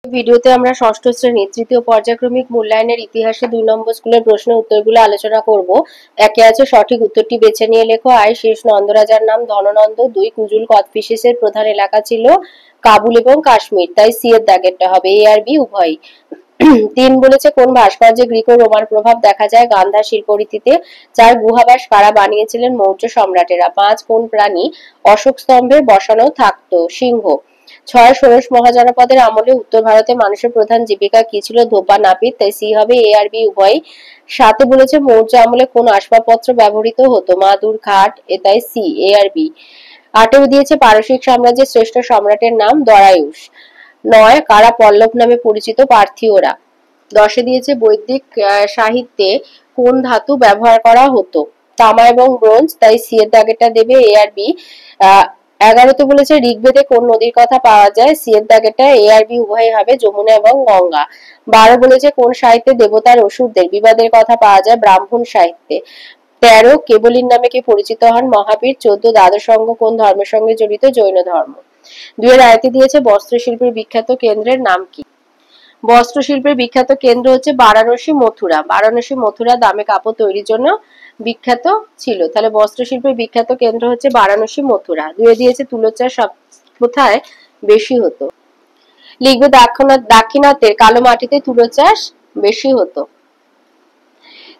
ভিডিওতে আমরা ষষ্ঠ শ্রেণীর তৃতীয় পর্যায়ক্রমিক মূল্যায়নের ইতিহাসে 2 নম্বর স্কুলের প্রশ্নের উত্তরগুলো আলোচনা করব। একে আছে সঠিক উত্তরটি বেছে নিয়ে লেখো। আই শেষ নন্দরাজার নাম ধননন্দ। 2 কুজুল কদফিসিসের প্রধান এলাকা ছিল কাবুল এবং কাশ্মীর, তাই সি এর দাগেরটা হবে। এ আর বি উভয়ই। 3 বলেছে কোন ভাস্কর্যে গ্রিক ও রোমান প্রভাব দেখা যায় গান্ধার শিল্পরীতিতে। 4 গুহাবাস কারা বানিয়েছিলেন মৌর্য সম্রাটেরা। 5 কোন প্রাণী অশোক স্তম্ভে বসানো থাকতো। সিংহ। 6 ষোড়শ মহাজনপদের আমলে উত্তর ভারতে মানুষের প্রধান জীবিকা কি ছিল। ধোপা নাপিত, তাই সি হবে। এ আর বি উভয়ই। 7 বলেছে মৌর্য আমলে কোন আসবাবপত্র ব্যবহৃত হতো। মাদুর, খাট, তাই সি। এ আর বি। 8 দিয়েছে পারসিক সাম্রাজ্যের শ্রেষ্ঠ সম্রাটের নাম দরায়ুস। 9 কারা পল্লব নামে পরিচিত পার্থীয়রা। 10 দিয়েছে বৈদিক সাহিত্যে কোন ধাতু ব্যবহার করা হতো। তামা এবং ব্রোঞ্জ, তাই সি এর দাগেরটা দেবে। এ আর বি। 11 বলেছে ঋগ্বেদে কোন নদীর কথা পাওয়া যায়। সি এর দাগেরটা। এ আর বি উভয়ই হবে, যমুনা এবং গঙ্গা। 12 বলেছে কোন সাহিত্যে দেবতার অসুরদের বিবাদের কথা পাওয়া যায়। ব্রাহ্মণ সাহিত্যে। 13 কেবলীর নামে কে পরিচিত হন। মহাবীর। 14 দ্বাদশ সংঘ কোন ধর্মের সঙ্গে জড়িত। জৈন ধর্ম। 2 এর আয়তে দিয়েছে বস্ত্রশিল্পের বিখ্যাত কেন্দ্রের নাম কি। বস্ত্রশিল্পের বিখ্যাত কেন্দ্র হচ্ছে বারাণসী, মথুরা। বারাণসী, মথুরা দামে কাপড় তৈরির জন্য বিখ্যাত ছিল। তাহলে বস্ত্রশিল্পের বিখ্যাত কেন্দ্র হচ্ছে বারাণসী, মথুরা। 2 দিয়েছে তুলো চাষ কোথায় বেশি হতো। লিখবে দাক্ষিণাত্যের কালো মাটিতে তুলো চাষ বেশি হতো।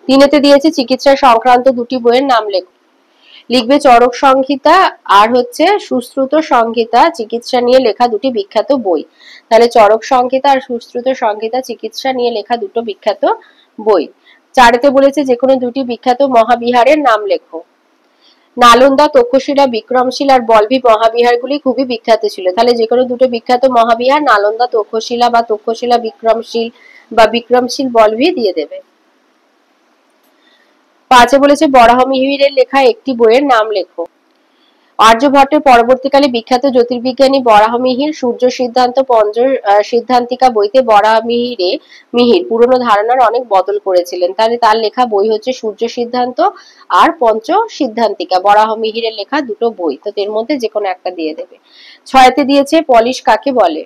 3 দিয়েছে চিকিৎসা সংক্রান্ত 2টি বইয়ের নাম লেখো। লিখবে চরক সংহিতা আর হচ্ছে সুশ্রুত সংহিতা, চিকিৎসা নিয়ে লেখা 2টি বিখ্যাত বই। তাহলে চরক সংহিতা আর সুশ্রুত সংহিতা চিকিৎসা নিয়ে লেখা 2টো বিখ্যাত বই। 4 বলেছে যে কোনো 2টি বিখ্যাত মহাবিহারের নাম লেখো। নালন্দা, তক্ষশিলা, বিক্রমশীল আর বলভি মহাবিহারগুলি খুবই বিখ্যাত ছিল। তাহলে যে কোনো 2টো বিখ্যাত মহাবিহার নালন্দা, তক্ষশিলা বা তক্ষশিলা বিক্রমশীল বা বিক্রমশীল বলভি দিয়ে দেবে। 5 বলেছে বরাহমিহিরের লেখা একটি বইয়ের নাম লেখো। আর্যভট্টের পরবর্তীকালে বিখ্যাত জ্যোতির্বিজ্ঞানী বরাহমিহির সূর্য সিদ্ধান্ত পঞ্চ সিদ্ধান্তিকা বইতে মিহির পুরনো ধারণার অনেক বদল করেছিলেন। তাহলে তার লেখা বই হচ্ছে সূর্য সিদ্ধান্ত আর পঞ্চ সিদ্ধান্তিকা। বরাহমিহিরের লেখা 2টো বই, তো এর মধ্যে যে কোনো একটা দিয়ে দেবে। 6 দিয়েছে পলিশ কাকে বলে।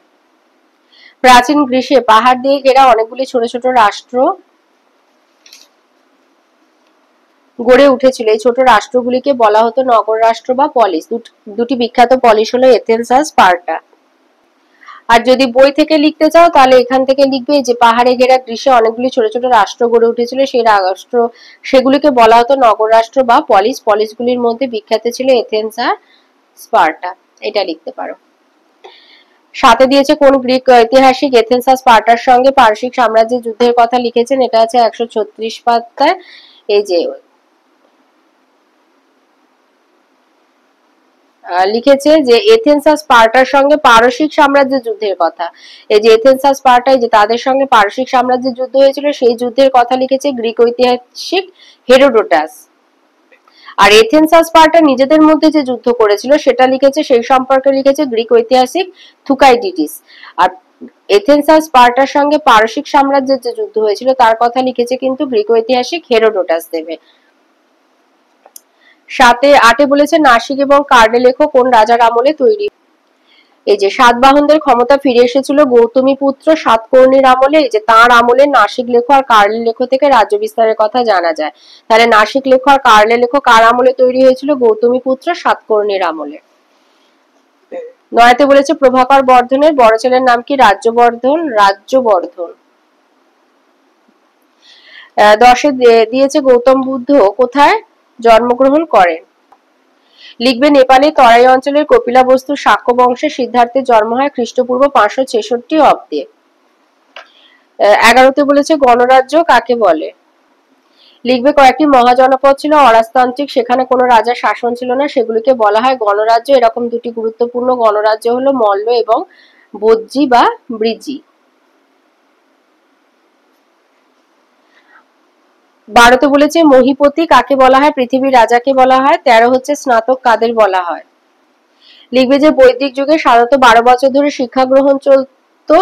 প্রাচীন গ্রীসে পাহাড় দিয়ে ঘেরা অনেকগুলি ছোট ছোট রাষ্ট্র গড়ে উঠেছিল। এই ছোট রাষ্ট্রগুলিকে বলা হতো নগর রাষ্ট্র বা পলিস। 2টি বিখ্যাত পলিস হলো এথেন্স আর স্পার্টা। আর যদি বই থেকে লিখতে চাও তাহলে এখান থেকে লিখবে যে পাহাড়ে ঘেরা গ্রীসে অনেকগুলি ছোট ছোট রাষ্ট্র গড়ে উঠেছিল, সেই রাষ্ট্র সেগুলিকে বলা হতো নগর রাষ্ট্র বা পলিস। পলিসগুলির মধ্যে বিখ্যাত ছিল এথেন্স আর স্পার্টা। এটা লিখতে পারো। 7 দিয়েছে কোন গ্রিক ঐতিহাসিক এথেন্স আর স্পার্টার সঙ্গে পারসিক সাম্রাজ্যের যুদ্ধের কথা লিখেছেন। এটা আছে 136 পাতায়। এই যে লিখেছে যে এথেন্স আর স্পার্টার সঙ্গে পারসিক সাম্রাজ্যের যুদ্ধের কথা। এই যে এথেন্স আর স্পার্টা, যে তাদের সঙ্গে পারসিক সাম্রাজ্যের যুদ্ধ হয়েছিল সেই যুদ্ধের কথা লিখেছে গ্রিক ঐতিহাসিক হেরোডোটাস। আর এথেন্স আর স্পার্টা নিজেদের মধ্যে যে যুদ্ধ করেছিল সেটা লিখেছে, সেই সম্পর্কে লিখেছে গ্রিক ঐতিহাসিক থুকাইডিডিস। আর এথেন্স আর স্পার্টার সঙ্গে পারসিক সাম্রাজ্যের যে যুদ্ধ হয়েছিল তার কথা লিখেছে কিন্তু গ্রিক ঐতিহাসিক হেরোডোটাস দেবে। 8 বলেছে নাসিক এবং কার্ডে লেখো কোন রাজার আমলে তৈরি। এই যে সাতবাহনদের ক্ষমতা ফিরে এসেছিল গৌতমীপুত্র সাতকর্ণীর আমলে। এই যে তাঁর আমলে নাসিক লেখো আর কার্লে লেখো থেকে রাজ্য বিস্তারের কথা জানা যায়। তাহলে নাসিক লেখো আর কার্লে লেখো কার আমলে তৈরি হয়েছিল। গৌতমীপুত্র সাতকর্ণীর আমলে। 9 বলেছে প্রভাকর বর্ধনের বড় ছেলের নাম কি। রাজ্যবর্ধন। 10 দিয়েছে গৌতম বুদ্ধ কোথায় জন্মগ্রহণ করেন। লিখবে নেপালে তরাই অঞ্চলের কপিলাবস্তু শাক্য বংশে সিদ্ধার্থের জন্ম হয় খ্রিস্টপূর্ব 566 অব্দে। 11 বলেছে গণরাজ্য কাকে বলে। লিখবে কয়েকটি মহাজনপদ ছিল অরাজতান্ত্রিক, সেখানে কোনো রাজার শাসন ছিল না, সেগুলিকে বলা হয় গণরাজ্য। এরকম 2টি গুরুত্বপূর্ণ গণরাজ্য হলো মল্ল এবং বজ্জি বা ব্রিজি। 12 বলেছে মহিপতি কাকে বলা হয়। পৃথিবীর রাজাকে বলা হয়। 13 হচ্ছে স্নাতক কাদের বলা হয়। লিখবে যে বৈদিক যুগে সাধারণত 12 বছর ধরে শিক্ষা গ্রহণ চলতো,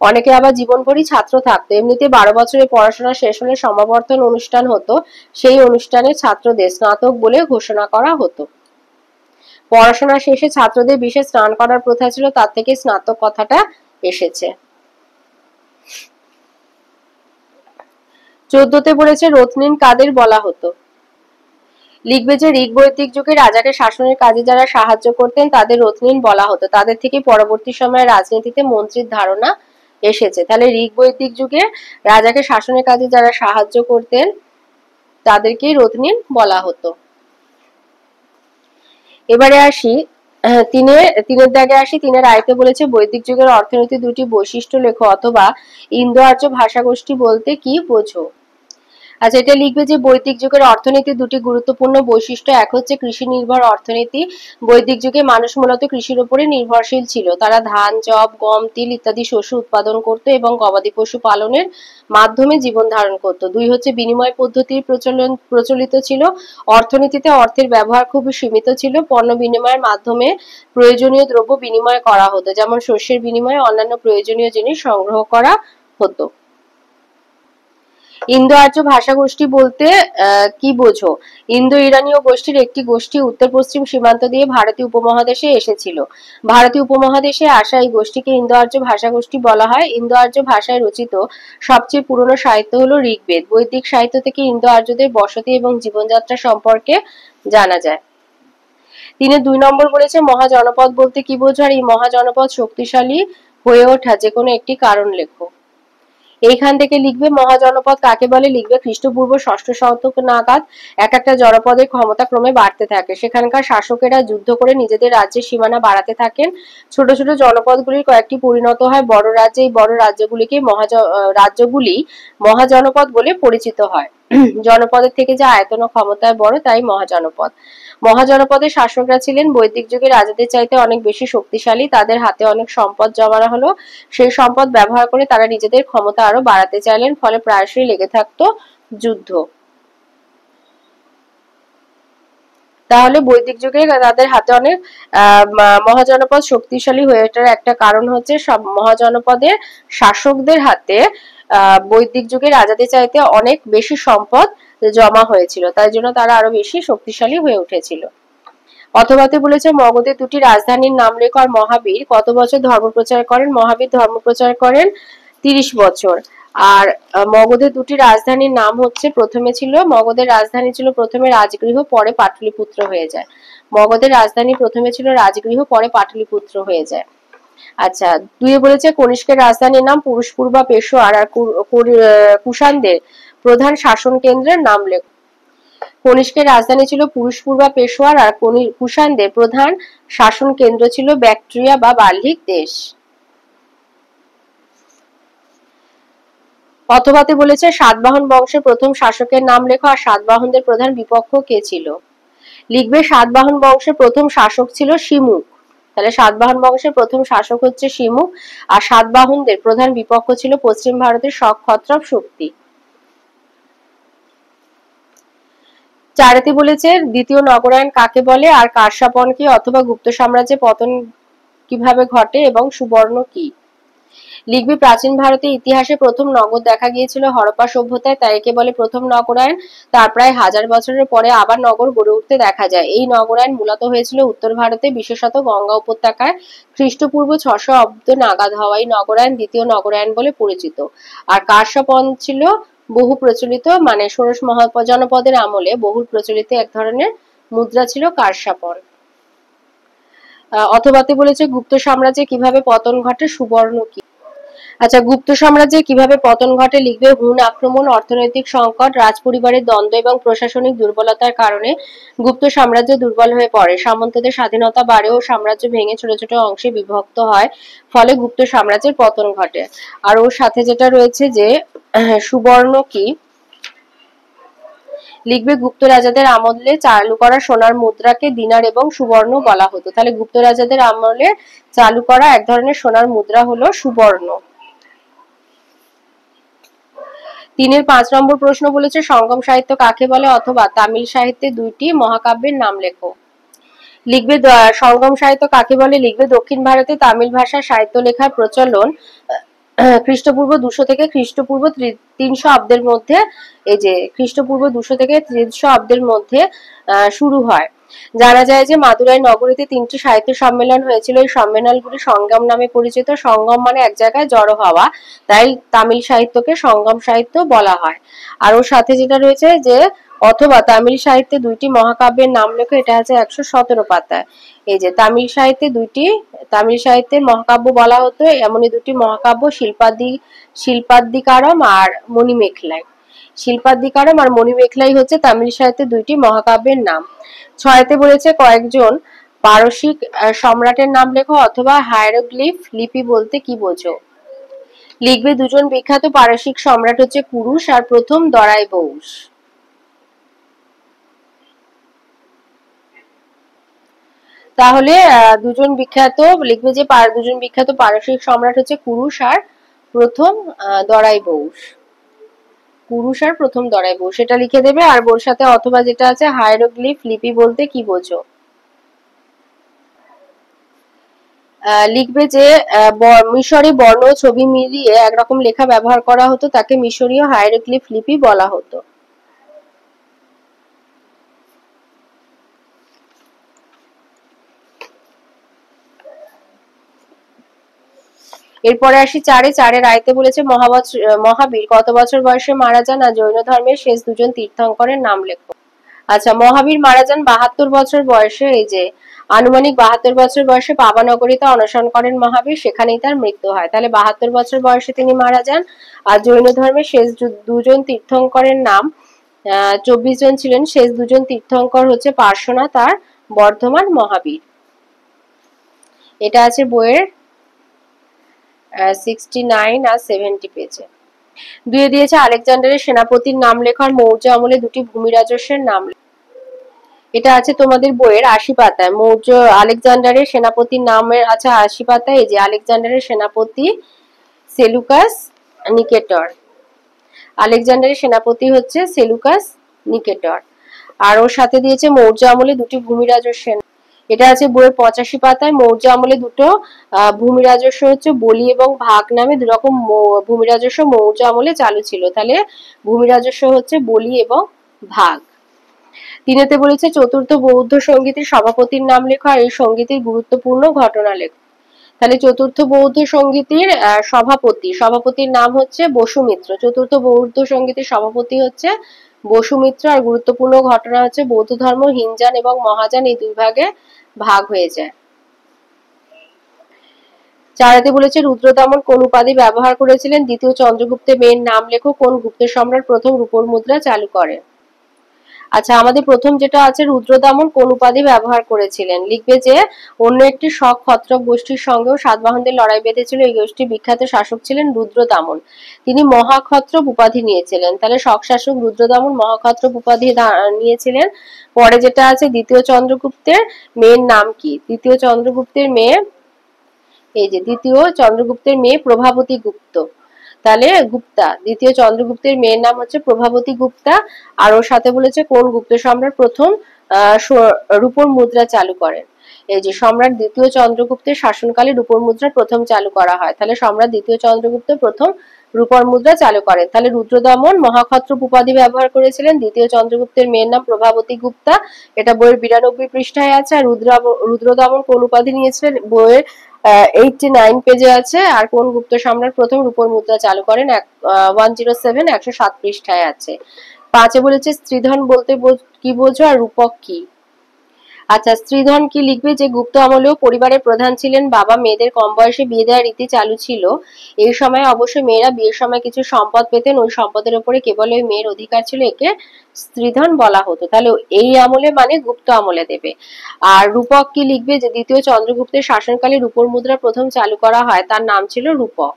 অনেকে আবার জীবনভরই ছাত্র থাকতো। এমনিতে 12 বছরের পড়াশোনা শেষ হলে সমাবর্তন অনুষ্ঠান হতো, সেই অনুষ্ঠানে ছাত্রদের স্নাতক বলে ঘোষণা করা হতো। পড়াশোনা শেষে ছাত্রদের বিশেষ স্নান করার প্রথা ছিল, তার থেকে স্নাতক কথাটা এসেছে। 14তে বলেছে রত্নিন কাদের বলা হতো। লিখবে যে ঋগ বৈদিক যুগে রাজাকে শাসনের কাজে যারা সাহায্য করতেন তাদের রত্নিন বলা হতো। তাদের থেকে পরবর্তী সময়ে রাজনীতিতে মন্ত্রীর ধারণা এসেছে। তাহলে ঋগ বৈদিক যুগে রাজাকে শাসনের কাজে যারা সাহায্য করতেন তাদেরকেই রত্নিন বলা হতো। এবারে আসি তিনের দাগে আসি। তিনের আয়তে বলেছে বৈদিক যুগের অর্থনীতি দুটি বৈশিষ্ট্য লেখো অথবা ইন্দো আর্য ভাষাগোষ্ঠী বলতে কি বোঝো। আচ্ছা, এটা লিখবে যে বৈদিক যুগের অর্থনীতির দুটি গুরুত্বপূর্ণ বৈশিষ্ট্য। এক হচ্ছে কৃষি নির্ভর অর্থনীতি। বৈদিক যুগে মানুষ মূলত কৃষির উপরে নির্ভরশীল ছিল। তারা ধান, যব, গম, তিল ইত্যাদি শস্য উৎপাদন করত এবং গবাদি পশু পালনের মাধ্যমে জীবন ধারণ করত। দুই হচ্ছে বিনিময় পদ্ধতির প্রচলিত ছিল। অর্থনীতিতে অর্থের ব্যবহার খুবই সীমিত ছিল। পণ্য বিনিময়ের মাধ্যমে প্রয়োজনীয় দ্রব্য বিনিময় করা হতো, যেমন শস্যের বিনিময়ে অন্যান্য প্রয়োজনীয় জিনিস সংগ্রহ করা হতো। ইন্দো আর্য ভাষাগোষ্ঠী বলতে কি বোঝো। ইন্দো ইরানীয় গোষ্ঠীর একটি গোষ্ঠী উত্তর পশ্চিম সীমান্ত দিয়ে ভারতীয় উপমহাদেশে এসেছিল। ভারতীয় উপমহাদেশে আসা এই গোষ্ঠীকে ইন্দো আর্য ভাষাগোষ্ঠী বলা হয়। ইন্দো আর্য ভাষায় রচিত সবচেয়ে পুরনো সাহিত্য হলো ঋগ্বেদ। বৈদিক সাহিত্য থেকে ইন্দো আর্যদের বসতি এবং জীবনযাত্রা সম্পর্কে জানা যায়। 2 নম্বর বলেছে মহাজনপদ বলতে কি বোঝো আর এই মহাজনপদ শক্তিশালী হয়ে ওঠা যে কোনো একটি কারণ লেখো। এইখান থেকে লিখবে মহাজনপদ কাকে বলে। লিখবে খ্রিস্টপূর্ব 6ষ্ঠ শতক নাগাদ এক একটা জনপদের ক্ষমতা ক্রমে বাড়তে থাকে। সেখানকার শাসকেরা যুদ্ধ করে নিজেদের রাজ্যের সীমানা বাড়াতে থাকেন। ছোট ছোট জনপদগুলির কয়েকটি পরিণত হয় বড় রাজ্যে। এই বড় রাজ্যগুলি মহাজনপদ বলে পরিচিত হয়। জনপদের থেকে যা আয়তন ও ক্ষমতায় বড় তাই মহাজনপদ। মহাজনপদের শাসকরা ছিলেন বৈদিক যুগে রাজাদের চাইতে অনেক বেশি শক্তিশালী। তাদের হাতে অনেক সম্পদ জমানো হলো। সেই সম্পদ ব্যবহার করে তারা নিজেদের ক্ষমতা আরো বাড়াতে চাইলেন। ফলে প্রায়শই লেগে থাকতো যুদ্ধ। তাহলে বৈদিক যুগে তাদের হাতে অনেক মহাজনপদ শক্তিশালী হয়ে ওঠার একটা কারণ হচ্ছে সব মহাজনপদের শাসকদের হাতে বৈদিক যুগে রাজাদের চাইতে অনেক বেশি সম্পদ জমা হয়েছিল, তাই জন্য তারা আরো বেশি শক্তিশালী হয়ে উঠেছিল। অথবাতে বলেছে মগধের দুটি রাজধানীর নাম লেখো আর মহাবীর কত বছর ধর্মপ্রচার করেন। মহাবীর ধর্মপ্রচার করেন 30 বছর। আর মগধের দুটি রাজধানীর নাম হচ্ছে মগধের রাজধানী ছিল প্রথমে রাজগৃহ পরে পাটলিপুত্র হয়ে যায়। মগধের রাজধানী প্রথমে ছিল রাজগৃহ পরে পাটলিপুত্র হয়ে যায়। আচ্ছা, 2 বলেছে কনিষ্কের রাজধানীর নাম পুরুষপুর বা পেশোয়ার আর কুষাণদের প্রধান শাসন কেন্দ্রের নাম লেখো। কনিষ্কের রাজধানী ছিল পুরুষপুর বা পেশোয়ার আর কুষাণদের প্রধান শাসন কেন্দ্র ছিল ব্যাকট্রিয়া বা বাল্হিক দেশ। অথবাতে বলেছে সাতবাহন বংশের প্রথম শাসকের নাম লেখো আর সাতবাহনদের প্রধান বিপক্ষ কে ছিল। লিখবে সাতবাহন বংশের প্রথম শাসক ছিল শিমুখ। তাহলে সাতবাহন বংশের প্রথম শাসক হচ্ছে শিমুখ আর সাতবাহনদের প্রধান বিপক্ষ ছিল পশ্চিম ভারতের শক ক্ষত্রপ শক্তি। 4 বলেছে দ্বিতীয় নগরায়ণ কাকে বলে আর কারসাপন কি অথবা গুপ্ত সাম্রাজ্যের পতন কিভাবে ঘটে এবং সুবর্ণ কি। লিখবি প্রাচীন ভারতের ইতিহাসে প্রথম নগর দেখা গিয়েছিল হরপ্পা সভ্যতায়, তাই একে বলে প্রথম নগরায়ণ। তার প্রায় 1000 বছরের পরে আবার নগর গড়ে উঠতে দেখা যায়। এই নগরায়ণ মূলত হয়েছিল উত্তর ভারতে, বিশেষত গঙ্গা উপত্যকায় খ্রিস্টপূর্ব 600 অব্দ নাগাদ হওয়া এই নগরায়ণ দ্বিতীয় নগরায়ণ বলে পরিচিত। আর কারসাপন ছিল বহু প্রচলিত, মানে ষোড়শ মহাজনপদের আমলে বহুল প্রচলিত এক ধরনের মুদ্রা ছিল কারসাপন। অথবাতে বলেছে গুপ্ত সাম্রাজ্যে কিভাবে পতন ঘটে, সুবর্ণ কি। আচ্ছা, গুপ্ত সাম্রাজ্যে কিভাবে পতন ঘটে। লিখবে হুন আক্রমণ, অর্থনৈতিক সংকট, রাজপরিবারের দ্বন্দ্ব এবং প্রশাসনিক দুর্বলতার কারণে গুপ্ত সাম্রাজ্য দুর্বল হয়ে পড়ে। সামন্তদের স্বাধীনতা বাড়েও সাম্রাজ্য ভেঙে ছোট ছোট অংশে বিভক্ত হয়, ফলে গুপ্ত সাম্রাজ্যের পতন ঘটে। আর ওর সাথে যেটা রয়েছে যে সুবর্ণ কি, লিখবে গুপ্ত রাজাদের আমলে চালু করা সোনার মুদ্রাকে দিনার এবং সুবর্ণ বলা হতো। তাহলে গুপ্ত রাজাদের আমলে চালু করা এক ধরনের সোনার মুদ্রা হলো সুবর্ণ। 5 নম্বর প্রশ্ন বলেছে সঙ্গম সাহিত্য কাকে বলে অথবা তামিল সাহিত্যে 2টি মহাকাব্যের নাম লেখো। লিখবে সঙ্গম সাহিত্য কাকে বলে। লিখবে দক্ষিণ ভারতে তামিল ভাষায় সাহিত্য লেখার প্রচলন খ্রিস্টপূর্ব 200 থেকে খ্রিস্টপূর্ব 300 অব্দের মধ্যে, এই যে খ্রিস্টপূর্ব 200 থেকে 300 অব্দের মধ্যে শুরু হয়। জানা যায় যে মাদুরাই নগরীতে 3টি সাহিত্য সম্মেলন হয়েছিল। এই সম্মেলনগুলি সঙ্গম নামে পরিচিত। সঙ্গম মানে এক জায়গায় জড়ো হওয়া, তাই তামিল সাহিত্যকে সঙ্গম সাহিত্য বলা হয়। আর ওর সাথে যেটা রয়েছে যে অথবা তামিল সাহিত্যে 2টি মহাকাব্যের নাম লেখো, এটা আছে 117 পাতায়। এই যে তামিল সাহিত্যের মহাকাব্য বলা হতো এমনই 2টি মহাকাব্য শিল্পাদ্দিকারম আর মণিমেখলাই। শিল্পাদ্দিকারম আর মণিমেখলাই হচ্ছে তামিল সাহিত্যের 2টি মহাকাব্যের নাম। 6তে বলেছে কয়েকজন পারসিক সম্রাটের নাম লেখো অথবা হায়ারোগ্লিফ লিপি বলতে কি বোঝো। লিখবে দুজন বিখ্যাত পারসিক সম্রাট হচ্ছে কুরুশ আর প্রথম দরাইবউস। তাহলে লিখবে যে দুজন বিখ্যাত পারসিক সম্রাট হচ্ছে কুরুশ আর প্রথম দরাইবউস। এটা লিখে দেবে। আর ওর সাথে অথবা যেটা আছে হায়ারোগ্লিফ লিপি বলতে কি বোঝো। লিখবে যে মিশরি বর্ণ ছবি মিলিয়ে একরকম লেখা ব্যবহার করা হতো, তাকে মিশরীয় হায়ারোগ্লিফ লিপি বলা হতো। এরপরে আসি 4-এর আয়তে বলেছে মহাবীর কত বছর বয়সে মারা যান আর জৈন ধর্মের শেষ দুজন তীর্থঙ্করের নাম লেখো। আচ্ছা, মহাবীর মারা যান 72 বছর বয়সে। এই যে আনুমানিক 72 বছর বয়সে পাবানগরীতে অনশন করেন মহাবীর, সেখানেই তার মৃত্যু হয়। তাহলে 72 বছর বয়সে তিনি মারা যান। আর জৈন ধর্মের শেষ দুজন তীর্থঙ্করের নাম 24 জন ছিলেন। শেষ দুজন তীর্থঙ্কর হচ্ছে পার্শ্বনাথ আর বর্ধমান মহাবীর। এটা আছে বইয়ের 69 আর 70 পেজে। 2 দিয়েছে আলেকজান্ডারের সেনাপতির নাম লেখো আর মৌর্য আমলে 2টি ভূমি রাজস্বের নাম। এটা আছে তোমাদের বইয়ের 80 পাতায়। আলেকজান্ডারের সেনাপতির নামের আছে 80 পাতায়। এই যে আলেকজান্ডারের সেনাপতি সেলুকাস নিকেটর। আলেকজান্ডারের সেনাপতি হচ্ছে সেলুকাস নিকেটর। আর ওর সাথে দিয়েছে মৌর্য আমলে 2টি ভূমি রাজস্বের। এটা আছে বইয়ের 85 পাতায়। মৌর্য আমলে 2টো ভূমি রাজস্ব হচ্ছে বলি এবং ভাগ নামে 2 রকম ভূমি রাজস্ব মৌর্য আমলে চালু ছিল। তাহলে ভূমি রাজস্ব হচ্ছে বলি এবং ভাগ। 3তে বলেছে চতুর্থ বৌদ্ধ সঙ্গীতের সভাপতির নাম লেখো আর এই সঙ্গীতের গুরুত্বপূর্ণ ঘটনা লেখো। তাহলে চতুর্থ বৌদ্ধ সঙ্গীতের সভাপতির নাম হচ্ছে বসুমিত্র। চতুর্থ বৌদ্ধ সঙ্গীতের সভাপতি হচ্ছে বসুমিত্র। আর গুরুত্বপূর্ণ ঘটনা হচ্ছে বৌদ্ধ ধর্ম হীনযান এবং মহাযান এই 2 ভাগে ভাগ হয়ে যায়। 4তে বলেছে রুদ্রদমন কোন উপাধি ব্যবহার করেছিলেন। দ্বিতীয় চন্দ্রগুপ্তের মেয়ের নাম লেখো। কোন গুপ্ত সম্রাট প্রথম রূপোর মুদ্রা চালু করে। আচ্ছা, আমাদের প্রথম যেটা আছে রুদ্রদমন কোন উপাধি ব্যবহার করেছিলেন। লিখবে যে অন্য একটি শক ক্ষত্রক গোষ্ঠীর সঙ্গেও সাতবাহনদের লড়াই বেঁধেছিল। এই গোষ্ঠীর বিখ্যাত শাসক ছিলেন রুদ্রদমন। তিনি মহাক্ষত্রপ উপাধি নিয়েছিলেন। তাহলে শক শাসক রুদ্রদমন মহাক্ষত্রপ উপাধি নিয়েছিলেন। পরে যেটা আছে দ্বিতীয় চন্দ্রগুপ্তের মেয়ের নাম কি। দ্বিতীয় চন্দ্রগুপ্তের মেয়ে প্রভাবতী গুপ্ত। তাহলে গুপ্তা। দ্বিতীয় চন্দ্রগুপ্তের মেয়ের নাম হচ্ছে প্রভাবতী গুপ্তা। আর ওর সাথে বলেছে কোন গুপ্ত সম্রাট প্রথম রূপোর মুদ্রা চালু করেন। এই যে সম্রাট দ্বিতীয় চন্দ্রগুপ্তের শাসনকালে রূপোর মুদ্রা প্রথম চালু করা হয়। তাহলে সম্রাট দ্বিতীয় চন্দ্রগুপ্ত প্রথম রূপোর মুদ্রা চালু করেন। তাহলে রুদ্রদমন মহাক্ষত্রপ উপাধি ব্যবহার করেছিলেন। দ্বিতীয় চন্দ্রগুপ্তের মেয়ের নাম প্রভাবতী গুপ্তা। এটা বইয়ের 92 পৃষ্ঠায় আছে। আর রুদ্রদমন কোন উপাধি নিয়েছিলেন বইয়ের 89 পেজে আছে। আর কোন গুপ্ত সম্রাট প্রথম রূপোর মুদ্রা চালু করেন 107 107 পৃষ্ঠায় আছে। 5-এ বলেছে স্ত্রীধন বলতে কি বোঝো আর রূপক কি। আচ্ছা, স্ত্রীধন কি লিখবে যে গুপ্ত আমলেও পরিবারের প্রধান ছিলেন বাবা। মেয়েদের কম বয়সে বিয়ে দেওয়ার রীতি চালু ছিল। এই সময় অবশ্যই মেয়েরা বিয়ের সময় কিছু সম্পদ পেতেন। ওই সম্পদের উপরে কেবল ওই মেয়ের অধিকার ছিল। একে স্ত্রীধন বলা হতো। তাহলে এই আমলে মানে গুপ্ত আমলে দেবে। আর রূপক কি লিখবে যে দ্বিতীয় চন্দ্রগুপ্তের শাসনকালে রূপোর মুদ্রা প্রথম চালু করা হয়, তার নাম ছিল রূপক।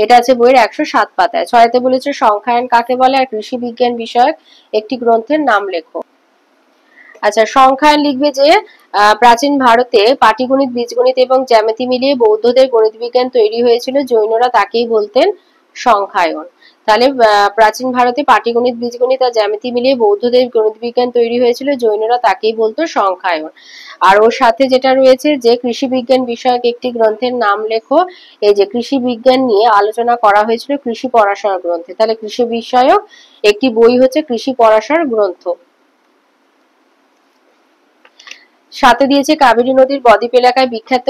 এটা আছে বইয়ের 107 পাতায়। 6-তে বলেছে সংখ্যায়ন কাকে বলে আর কৃষি বিজ্ঞান বিষয়ক একটি গ্রন্থের নাম লেখো। আচ্ছা, সংখ্যায়ন লিখবে যে প্রাচীন ভারতে পাটিগণিত বীজগণিত এবং জ্যামিতি মিলিয়ে বৌদ্ধদের গণিত বিজ্ঞান তৈরি হয়েছিল। জৈনরা তাকেই বলতেন সংখ্যায়ন। তাহলে প্রাচীন ভারতে পাটিগণিত বীজগণিত আর জ্যামিতি মিলিয়ে বৌদ্ধদের গণিত বিজ্ঞান তৈরি হয়েছিল। জৈনরা তাকেই বলতো সংখ্যায়ন। আর ওর সাথে যেটা রয়েছে যে কৃষি বিজ্ঞান বিষয়ক একটি গ্রন্থের নাম লেখো। এই যে কৃষি বিজ্ঞান নিয়ে আলোচনা করা হয়েছিল কৃষি পরাশর গ্রন্থে। তাহলে কৃষি বিষয়ক একটি বই হচ্ছে কৃষি পরাশর গ্রন্থ। সাথে দিয়েছে কাবেরী নদীর বদ্বীপ এলাকায় বিখ্যাত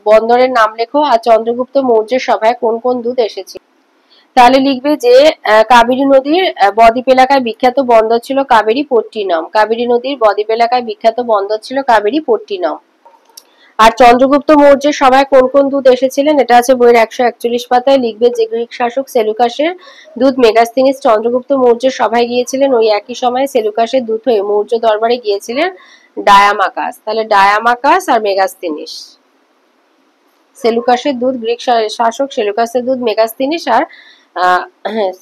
বন্দরের নাম লেখো। আর চন্দ্রগুপ্ত মৌর্যের সভায় কোন কোন দূত এসেছিল। তাহলে লিখবে যে কাবেরী নদীর বদ্বীপ এলাকায় বিখ্যাত বন্দর ছিল কাবেরী পট্টিনম। কাবেরী নদীর বদ্বীপ এলাকায় বিখ্যাত বন্দর ছিল কাবেরী পট্টিনম। আর চন্দ্রগুপ্ত মৌর্যের সভায় কোন কোন দূত এসেছিলেন, এটা আছে বইয়ের 141 পাতায়। লিখবে যে গ্রিক শাসক সেলুকাসের দূত মেগাস্তিনিস চন্দ্রগুপ্ত মৌর্যের সভায় গিয়েছিলেন। ওই একই সময়ে সেলুকাসের দূত হয়ে মৌর্য দরবারে গিয়েছিলেন ডায়ামাকাস। তাহলে ডায়ামাকাস আর মেগাস্তিনিস, সেলুকাসের দূত গ্রিক শাসক সেলুকাসের দূত মেগাস্তিনিস আর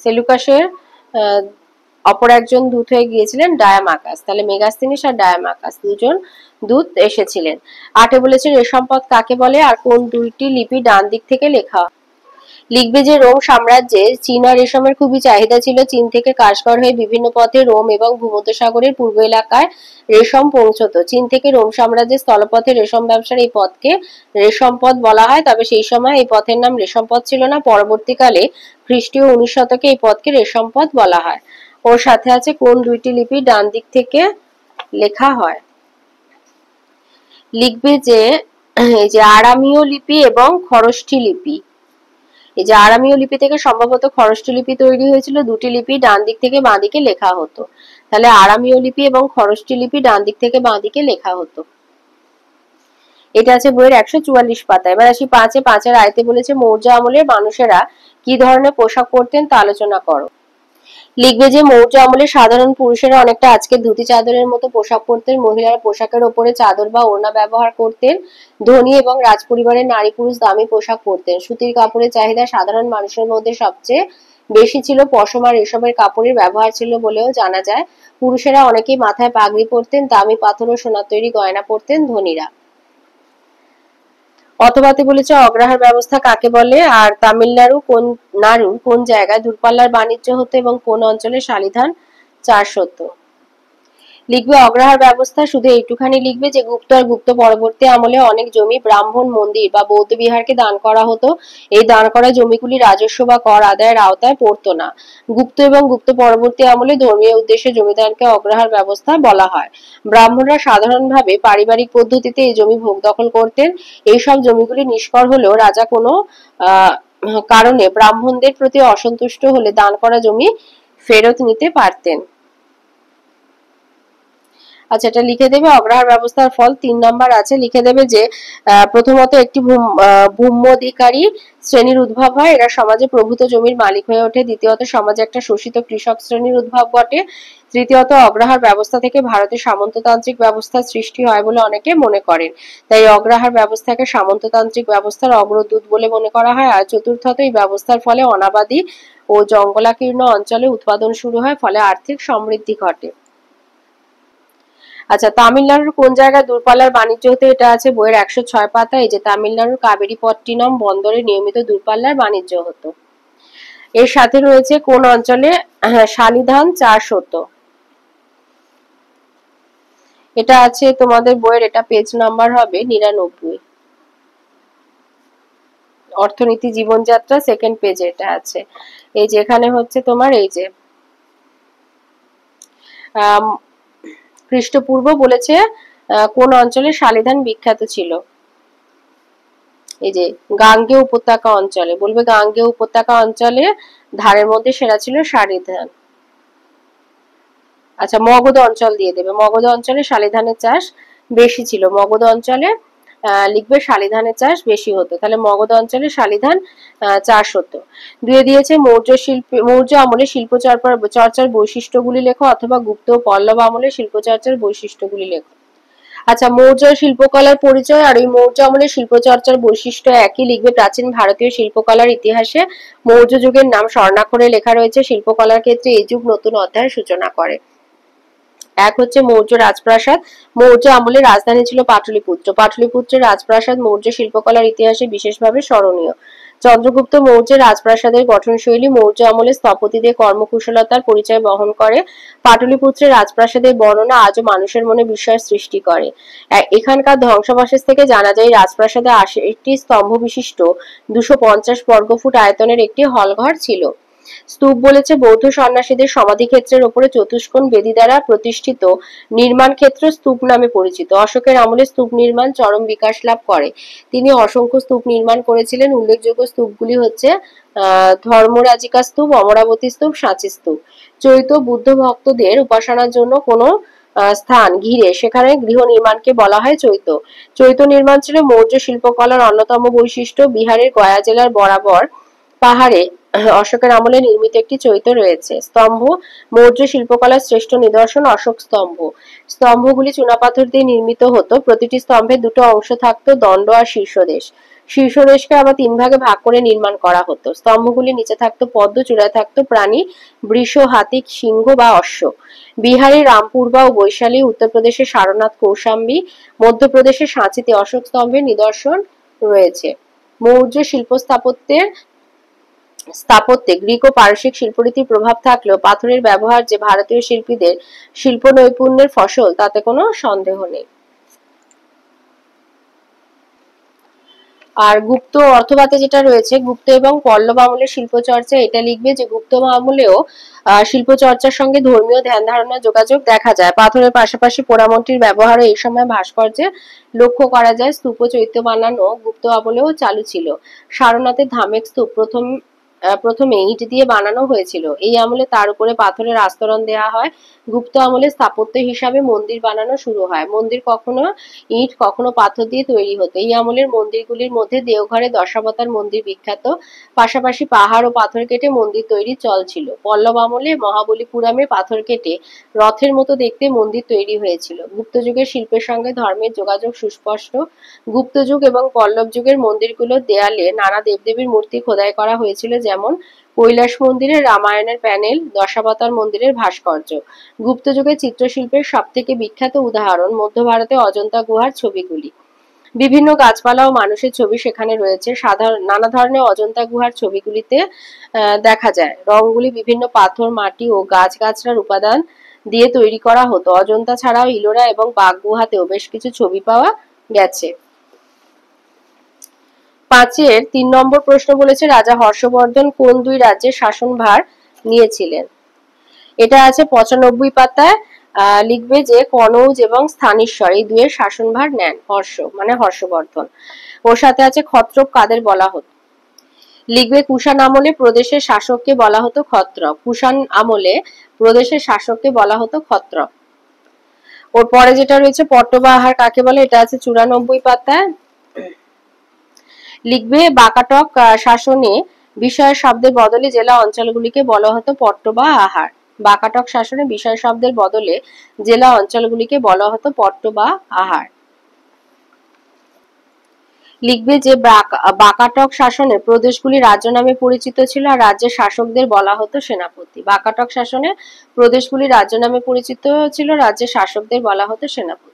সেলুকাসের অপর একজন দূত হয়ে গিয়েছিলেন ডায়ামাকাস। তাহলে মেগাস্তিনিস আর ডায়ামাকাস দুজন দূত এসেছিলেন। 8 বলেছে রেশম পথ কাকে বলে আর কোন দুইটি লিপি ডান দিক থেকে লেখা। লিখবে যে রোম সাম্রাজ্যে চীনা রেশমের খুবই চাহিদা ছিল। চীন থেকে কাশগড় হয়ে বিভিন্ন পথে রোম এবং ভূমধ্যসাগরের পূর্ব এলাকায় রেশম পৌঁছত। চীন থেকে রোম সাম্রাজ্যের স্থলপথে রেশম ব্যবসার এই পথকে রেশম পথ বলা হয়। তবে সেই সময় এই পথের নাম রেশম পথ ছিল না। পরবর্তীকালে খ্রিস্টীয় 19 শতকে এই পথকে রেশম পথ বলা হয়। ওর সাথে আছে কোন দুইটি লিপি ডান দিক থেকে লেখা হয়। লিখবে যে এই যে আরামীয় লিপি এবং খরষ্ঠী লিপি। এই যে আরামীয় লিপি থেকে সম্ভবত খরষ্ঠী লিপি তৈরি হয়েছিল। দুটি লিপি ডান দিক থেকে বাঁ দিকে লেখা হতো। তাহলে আরামীয় লিপি এবং খরষ্ঠী লিপি ডান দিক থেকে বাঁ দিকে লেখা হতো। এটা আছে বইয়ের 144 পাতা। এবার আসি 5-এর আয়তে বলেছে মৌর্য আমলের মানুষেরা কি ধরনের পোশাক পরতেন তা আলোচনা করো। লিখবে যে মৌর্য আমলে সাধারণ পুরুষেরা অনেকটা আজকের ধুতি চাদরের মতো পোশাক পরতেন। মহিলারা পোশাকের ওপরে চাদর বা ওড়না ব্যবহার করতেন। ধনী এবং রাজপরিবারের নারী পুরুষ দামি পোশাক পরতেন। সুতির কাপড়ের চাহিদা সাধারণ মানুষের মধ্যে সবচেয়ে বেশি ছিল। পশম আর রেশমের কাপড়ের ব্যবহার ছিল বলেও জানা যায়। পুরুষেরা অনেকেই মাথায় পাগড়ি পরতেন। দামি পাথর ও সোনার তৈরি গয়না পরতেন ধনীরা। অথবাতে বলেছে অগ্রহার ব্যবস্থা কাকে বলে আর তামিলনাড়ুর কোন জায়গায় দূরপাল্লার বাণিজ্য হতো এবং কোন অঞ্চলে শালিধান চাষ হতো। লিখবে অগ্রহার ব্যবস্থা শুধু এইটুখানি লিখবে যে গুপ্ত আর গুপ্ত পরবর্তী আমলে অনেক জমি ব্রাহ্মণ মন্দির বা বৌদ্ধ বিহারকে দান করা হতো। এই দান করা জমিগুলি রাজস্ব বা কর আদায়ের আওতায় পড়তো না। গুপ্ত এবং গুপ্ত পরবর্তী আমলে ধর্মীয় উদ্দেশ্যে জমিদানকে অগ্রহার ব্যবস্থা বলা হয়। ব্রাহ্মণরা সাধারণভাবে পারিবারিক পদ্ধতিতে এই জমি ভোগ দখল করতেন। এইসব জমিগুলি নিষ্কর হলেও রাজা কোনো কারণে ব্রাহ্মণদের প্রতি অসন্তুষ্ট হলে দান করা জমি ফেরত নিতে পারতেন। আচ্ছা, এটা লিখে দেবে অগ্রহার ব্যবস্থার ফল। 3 নম্বর আছে, লিখে দেবে যে প্রথমত একটি ভূম্যধিকারী শ্রেণীর উদ্ভব হয়। এরা সমাজে প্রভূত জমির মালিক হয়ে ওঠে। দ্বিতীয়ত সমাজে একটা শোষিত কৃষক শ্রেণীর উদ্ভব ঘটে। তৃতীয়ত অগ্রহার ব্যবস্থা থেকে ভারতের সামন্ততান্ত্রিক ব্যবস্থার সৃষ্টি হয় বলে অনেকে মনে করেন। তাই অগ্রহার ব্যবস্থাকে সামন্ততান্ত্রিক ব্যবস্থার অগ্রদূত বলে মনে করা হয়। আর চতুর্থত এই ব্যবস্থার ফলে অনাবাদী ও জঙ্গলাকীর্ণ অঞ্চলে উৎপাদন শুরু হয়, ফলে আর্থিক সমৃদ্ধি ঘটে। আচ্ছা, তামিলনাড়ুর কোন জায়গায় দূরপাল্লার বাণিজ্য হতো, এটা আছে বইয়ের 106 পাতা। এই যে তামিলনাড়ুর কাবেরীপট্টিনম বন্দরে নিয়মিত দূরপাল্লার বাণিজ্য হতো। এর সাথে রয়েছে কোন অঞ্চলে শালিধান চাষ হতো। এটা আছে তোমাদের বইয়ের, এটা পেজ নাম্বার হবে 99। অর্থনীতি জীবনযাত্রা সেকেন্ড পেজে এটা আছে। এই যে এখানে হচ্ছে তোমার এই যে খ্রিস্টপূর্ব বলেছে কোন অঞ্চলে শালিধান বিখ্যাত ছিল। এই যে গাঙ্গেয় উপত্যকা অঞ্চলে, বলবে গাঙ্গেয় উপত্যকা অঞ্চলে ধানের মধ্যে সেরা ছিল শালিধান। আচ্ছা, মগধ অঞ্চল দিয়ে দেবে। মগধ অঞ্চলে শালিধানের চাষ বেশি ছিল। মগধ অঞ্চলে লিখবে শালিধানের চাষ বেশি হতো। তাহলে মগধ অঞ্চলে শালিধান চাষ হতো। দিয়ে দিয়েছে মৌর্য আমলে শিল্প চর্চার বৈশিষ্ট্যগুলি লেখো, অথবা গুপ্ত পল্লব আমলে শিল্প চর্চার বৈশিষ্ট্যগুলি লেখো। আচ্ছা, মৌর্য শিল্পকলার পরিচয় আর ওই মৌর্য আমলের শিল্পচর্চার বৈশিষ্ট্য একই। লিখবে প্রাচীন ভারতীয় শিল্পকলার ইতিহাসে মৌর্য যুগের নাম স্বর্ণাক্ষরে লেখা রয়েছে। শিল্পকলার ক্ষেত্রে এই যুগ নতুন অধ্যায়ের সূচনা করে। এক হচ্ছে মৌর্য রাজপ্রাসাদ। মৌর্য আমলে রাজধানী ছিল পাটলিপুত্র। পাটলিপুত্রের রাজপ্রাসাদ মৌর্য শিল্পকলার ইতিহাসে বিশেষভাবে স্মরণীয়। চন্দ্রগুপ্ত মৌর্যের রাজপ্রাসাদের গঠনশৈলী মৌর্য আমলে স্থপতিদের কর্মকুশলতার পরিচয় বহন করে। পাটলিপুত্রের রাজপ্রাসাদের বর্ণনা আজও মানুষের মনে বিস্ময়ের সৃষ্টি করে। এখানকার ধ্বংসাবশেষ থেকে জানা যায় রাজপ্রাসাদে 80টি স্তম্ভ বিশিষ্ট 250 বর্গফুট আয়তনের একটি হলঘর ছিল। স্তূপ বলেছে বৌদ্ধ সন্ন্যাসীদের সমাধিক্ষেত্রের ওপরে চতুষ্কোণ বেদি দ্বারা প্রতিষ্ঠিত নির্মাণ ক্ষেত্র স্তূপ নামে পরিচিত। অশোকের আমলে স্তূপ নির্মাণ চরম বিকাশ লাভ করে। তিনি অসংখ্য স্তূপ নির্মাণ করেছিলেন। উল্লেখযোগ্য স্তূপগুলি হচ্ছে ধর্মরাজিকা স্তূপ, অমরাবতী স্তূপ, সাঁচি স্তূপ। চৈত বুদ্ধ ভক্তদের উপাসনার জন্য কোনো স্থান ঘিরে সেখানে গৃহ নির্মাণকে বলা হয় চৈত। চৈত নির্মাণ ছিল মৌর্য শিল্পকলার অন্যতম বৈশিষ্ট্য। বিহারের গয়া জেলার বরাবর পাহাড়ে অশোকের আমলে নির্মিত একটি চৈত্য রয়েছে। স্তম্ভ মৌর্য শিল্পকলার শ্রেষ্ঠ নিদর্শন অশোক স্তম্ভ। স্তম্ভগুলি চুনাপাথর দিয়ে নির্মিত হতো। প্রতিটি স্তম্ভে দুটো অংশ থাকতো, দণ্ড আর শীর্ষদেশ। শীর্ষদেশকে আবার 3 ভাগে ভাগ করে নির্মাণ করা হতো। স্তম্ভগুলি নিচে থাকতো পদ্ম, চূড়ায় থাকতো প্রাণী, বৃষ, হাতি, সিংহ বা অশ্ব। বিহারের রামপুরবা ও বৈশালী, উত্তরপ্রদেশের সারনাথ, কৌশাম্বী, মধ্যপ্রদেশের সাঁচিতে অশোক স্তম্ভের নিদর্শন রয়েছে। মৌর্য স্থাপত্যে গ্রিক ও পারসিক শিল্পরীতির প্রভাব থাকলেও পাথরের ব্যবহার যে ভারতীয় শিল্পীদের শিল্প নৈপুণ্যের ফসল তাতে কোনো সন্দেহ নেই। আর গুপ্ত অর্থবাদে যেটা রয়েছে, গুপ্ত এবং পল্লব আমলের শিল্প চর্চা, এটা লিখবে যে গুপ্ত আমলেও শিল্প চর্চার সঙ্গে ধর্মীয় ধ্যান ধারণার যোগাযোগ দেখা যায়। পাথরের পাশাপাশি পোড়ামাটির ব্যবহারও এই সময় ভাস্কর্যে লক্ষ্য করা যায়। স্তূপ চৈত্য বানানো গুপ্ত আমলেও চালু ছিল। সারনাথের ধামেক স্তূপ প্রথমে ইট দিয়ে বানানো হয়েছিল। এই আমলে তার উপরে পাথরের আস্তরণ দেওয়া হয়। গুপ্ত আমলে স্থাপত্য হিসাবে মন্দির বানানো শুরু হয়। মন্দির কখনো ইট কখনো পাথর দিয়ে তৈরি হতো। এই আমলের মন্দিরগুলির মধ্যে দেওঘরে দশাবতার মন্দির বিখ্যাত। পাশাপাশি পাহাড় ও পাথর কেটে মন্দির তৈরির চল ছিল। পল্লব আমলে মহাবলীপুরমে পাথর কেটে রথের মতো দেখতে মন্দির তৈরি হয়েছিল। গুপ্ত যুগের শিল্পের সঙ্গে ধর্মের যোগাযোগ সুস্পষ্ট। গুপ্ত যুগ এবং পল্লব যুগের মন্দিরগুলোর দেয়ালে নানা দেবদেবীর মূর্তি খোদাই করা হয়েছিল, যেমন কৈলাস মন্দিরের রামায়ণের প্যানেল, দশাবতার মন্দিরের ভাস্কর্য। গুপ্ত যুগের চিত্রশিল্পের সব থেকে বিখ্যাত উদাহরণ মধ্য ভারতে অজন্তা গুহার ছবিগুলি। বিভিন্ন গাছপালা ও মানুষের ছবি সেখানে রয়েছে। নানা ধরনের অজন্তা গুহার ছবিগুলিতে দেখা যায় রংগুলি বিভিন্ন পাথর, মাটি ও গাছগাছড়ার উপাদান দিয়ে তৈরি করা হতো। অজন্তা ছাড়াও ইলোরা এবং বাঘ গুহাতেও বেশ কিছু ছবি পাওয়া গেছে। 5-এর 3 নম্বর প্রশ্ন বলেছে রাজা হর্ষবর্ধন কোন 2 রাজ্যের শাসনভার নিয়েছিলেন? এটা আছে 95 পাতায়। লিখবে যে কনৌজ এবং স্থানীশ্বর এই 2 এর শাসনভার নেন হর্ষবর্ধন। ওর সাথে আছে ক্ষত্রপ কাদের বলা হতো? লিখবে কুষাণ আমলে প্রদেশের শাসককে বলা হতো ক্ষত্রপ। কুষাণ আমলে প্রদেশের শাসককে বলা হতো ক্ষত্রপ। ওর পরে যেটা রয়েছে পট্টবা আহার কাকে বলে? এটা আছে 94 পাতায়। লিখবে বাকাটক শাসনে বিষয় শব্দের বদলে জেলা অঞ্চলগুলিকে বলা হতো পট্টবা আহার। বাকাটক শাসনে বিষয় শব্দের বদলে জেলা অঞ্চলগুলিকে বলা হতো পট্টবা আহার। লিখবে যে বাকাটক শাসনে প্রদেশগুলি রাজ্য নামে পরিচিত ছিল আর রাজ্যের শাসকদের বলা হতো সেনাপতি। বাকাটক শাসনে প্রদেশগুলি রাজ্য নামে পরিচিত ছিল, রাজ্যের শাসকদের বলা হতো সেনাপতি।